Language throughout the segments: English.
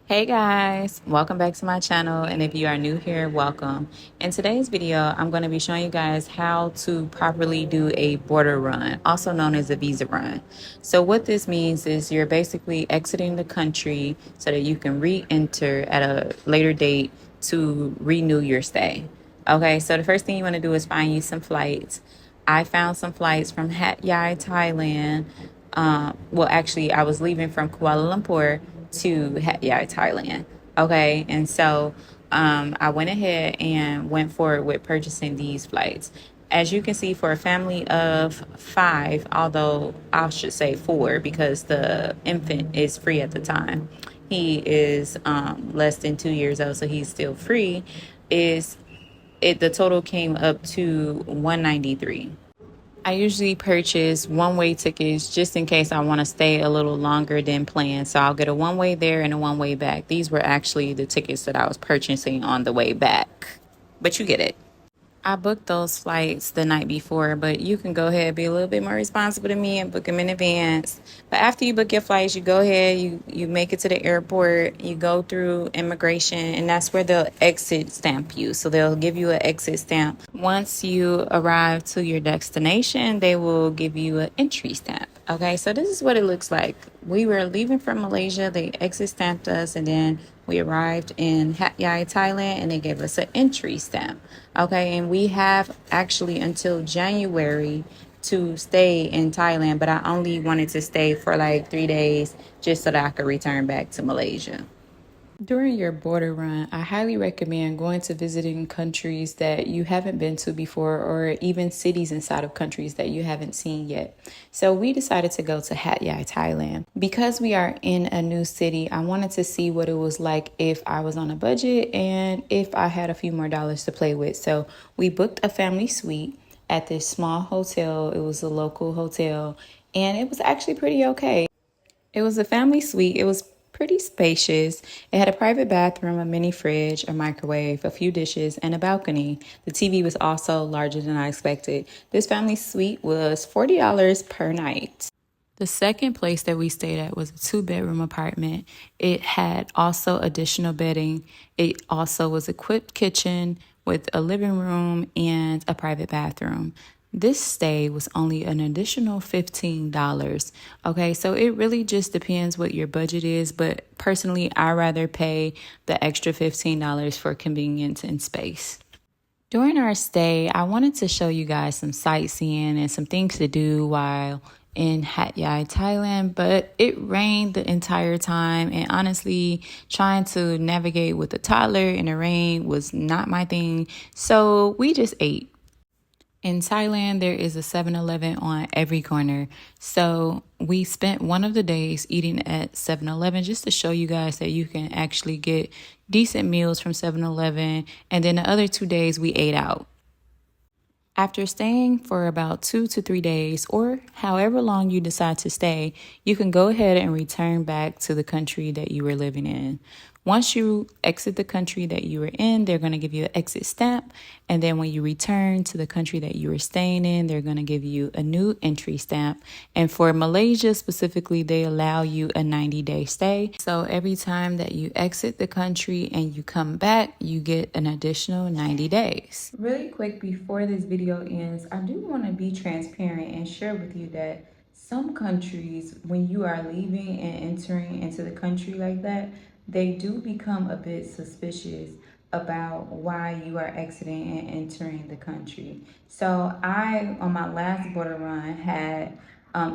Hey guys, welcome back to my channel, and if you are new here, welcome. In today's video, I'm going to be showing you guys how to properly do a border run, also known as a visa run. So what this means is you're basically exiting the country so that you can re-enter at a later date to renew your stay. Okay, so the first thing you want to do is find you some flights. I found some flights from Hat Yai, Thailand. Well, actually, I was leaving from Kuala Lumpur to Hat Yai, Thailand. Okay, and so I went ahead and went forward with purchasing these flights. As you can see, for a family of 5, although I should say 4 because the infant is free at the time, he is less than 2 years old, so he's still free. Is it the total came up to 193. I usually purchase one-way tickets just in case I want to stay a little longer than planned. So I'll get a one-way there and a one-way back. These were actually the tickets that I was purchasing on the way back. But you get it. I booked those flights the night before, but you can go ahead and be a little bit more responsible than me and book them in advance. But after you book your flights, you go ahead, you make it to the airport, you go through immigration, and that's where they'll exit stamp you. So they'll give you an exit stamp. Once you arrive to your destination, they will give you an entry stamp. Okay, so this is what it looks like. We were leaving from Malaysia, they exit stamped us, and then we arrived in Hat Yai, Thailand, and they gave us an entry stamp. Okay, and we have actually until January to stay in Thailand, but I only wanted to stay for like 3 days just so that I could return back to Malaysia. During your border run, I highly recommend going to visiting countries that you haven't been to before, or even cities inside of countries that you haven't seen yet. So we decided to go to Hat Yai, Thailand. Because we are in a new city, I wanted to see what it was like if I was on a budget and if I had a few more dollars to play with. So we booked a family suite at this small hotel. It was a local hotel, and it was actually pretty okay. It was a family suite. It was pretty spacious. It had a private bathroom, a mini fridge, a microwave, a few dishes, and a balcony. The TV was also larger than I expected. This family suite was $40 per night. The second place that we stayed at was a 2-bedroom apartment. It had also additional bedding. It also was equipped kitchen with a living room and a private bathroom. This stay was only an additional $15. Okay, so it really just depends what your budget is, but personally, I rather pay the extra $15 for convenience and space. During our stay, I wanted to show you guys some sightseeing and some things to do while in Hat Yai, Thailand, but it rained the entire time, and honestly, trying to navigate with a toddler in the rain was not my thing, so we just ate. In Thailand, there is a 7-Eleven on every corner. So we spent one of the days eating at 7-Eleven just to show you guys that you can actually get decent meals from 7-Eleven. And then the other 2 days we ate out. After staying for about 2 to 3 days, or however long you decide to stay, you can go ahead and return back to the country that you were living in. Once you exit the country that you were in, they're going to give you an exit stamp. And then when you return to the country that you were staying in, they're going to give you a new entry stamp. And for Malaysia specifically, they allow you a 90-day stay. So every time that you exit the country and you come back, you get an additional 90 days. Really quick before this video ends, I do want to be transparent and share with you that some countries, when you are leaving and entering into the country like that, they do become a bit suspicious about why you are exiting and entering the country. So I, on my last border run, had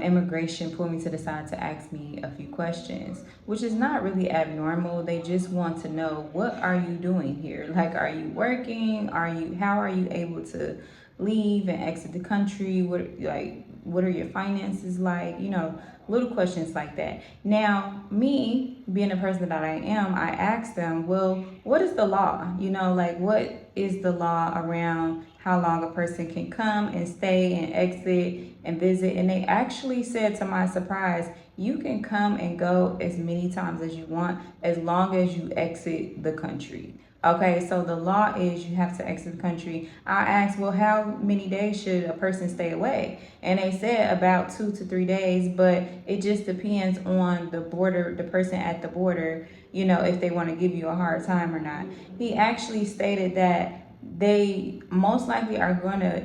immigration pull me to the side to ask me a few questions, which is not really abnormal. They just want to know, what are you doing here? Like, are you working? How are you able to leave and exit the country? What are your finances like? Little questions like that. Now, me being a person that I am, I asked them, well, what is the law? What is the law around how long a person can come and stay and exit and visit? And they actually said, to my surprise, you can come and go as many times as you want as long as you exit the country. Okay, so the law is you have to exit the country. I asked, well, how many days should a person stay away? And they said about 2 to 3 days, but it just depends on the border, the person at the border, if they want to give you a hard time or not. He actually stated that they most likely are going to,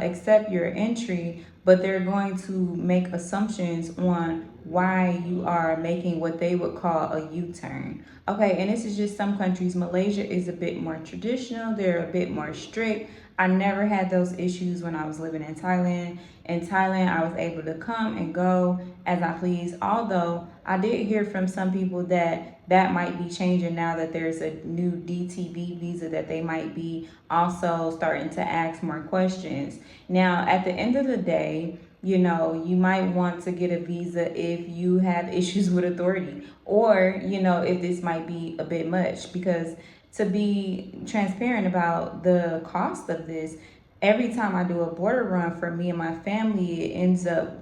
accept your entry, but they're going to make assumptions on why you are making what they would call a U-turn. Okay, and this is just some countries. Malaysia is a bit more traditional, they're a bit more strict. I never had those issues when I was living in Thailand. In Thailand, I was able to come and go as I please, although I did hear from some people that might be changing now that there's a new DTV visa, that they might be also starting to ask more questions. Now, at the end of the day, you might want to get a visa if you have issues with authority, or, if this might be a bit much, because to be transparent about the cost of this, every time I do a border run for me and my family, it ends up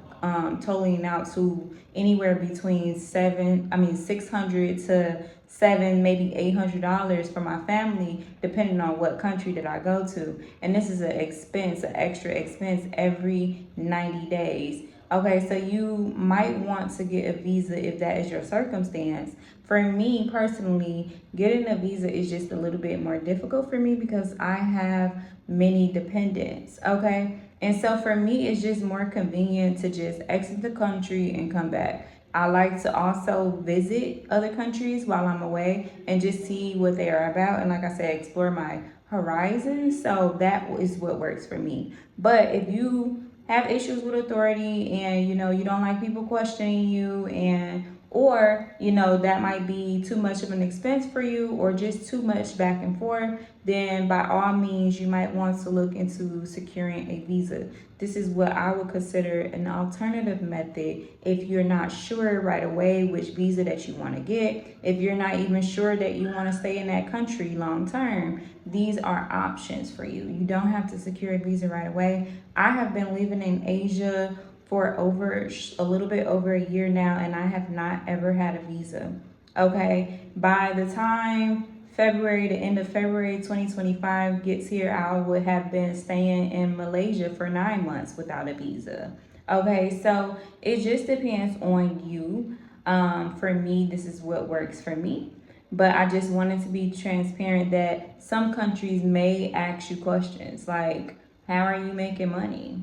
totaling out to anywhere between 600 to maybe $800 for my family, depending on what country that I go to. And this is an extra expense every 90 days. Okay, so you might want to get a visa if that is your circumstance. For me personally, getting a visa is just a little bit more difficult for me because I have many dependents, okay? And so for me, it's just more convenient to just exit the country and come back. I like to also visit other countries while I'm away and just see what they are about. And like I said, explore my horizons. So that is what works for me. But if you have issues with authority and you don't like people questioning you, and or that might be too much of an expense for you, or just too much back and forth, then by all means you might want to look into securing a visa. This is what I would consider an alternative method if you're not sure right away which visa that you want to get. If you're not even sure that you want to stay in that country long term, these are options for you. You don't have to secure a visa right away. I have been living in Asia for a little bit over a year now, and I have not ever had a visa. Okay, by the time the end of February 2025 gets here, I would have been staying in Malaysia for 9 months without a visa. Okay, so it just depends on you. For me, this is what works for me. But I just wanted to be transparent that some countries may ask you questions like, how are you making money?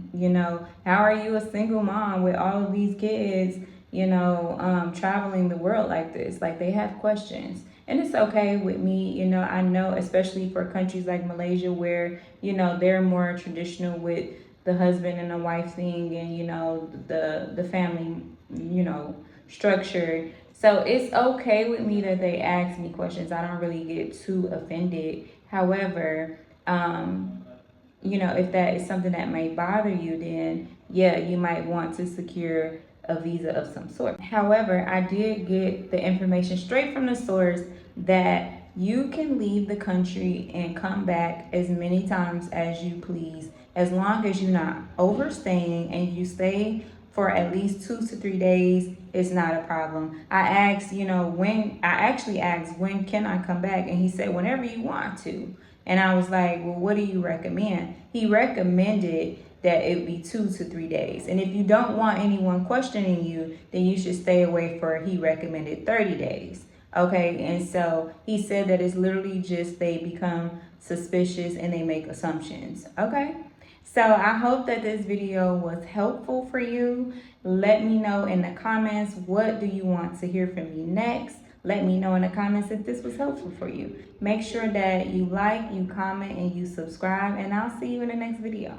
How are you a single mom with all of these kids, traveling the world like this? Like, they have questions. And it's okay with me. I know, especially for countries like Malaysia where, they're more traditional with the husband and the wife thing, and, the family, structure. So it's okay with me that they ask me questions. I don't really get too offended. However, if that is something that may bother you, then yeah, you might want to secure a visa of some sort. However, I did get the information straight from the source that you can leave the country and come back as many times as you please, as long as you're not overstaying and you stay for at least 2 to 3 days. It's not a problem. I actually asked, when can I come back? And he said, whenever you want to. And I was like, well, what do you recommend? He recommended that it be 2 to 3 days. And if you don't want anyone questioning you, then you should stay away he recommended 30 days. Okay, and so he said that it's literally just they become suspicious and they make assumptions. Okay, so I hope that this video was helpful for you. Let me know in the comments, what do you want to hear from me next? Let me know in the comments if this was helpful for you. Make sure that you like, you comment, and you subscribe, and I'll see you in the next video.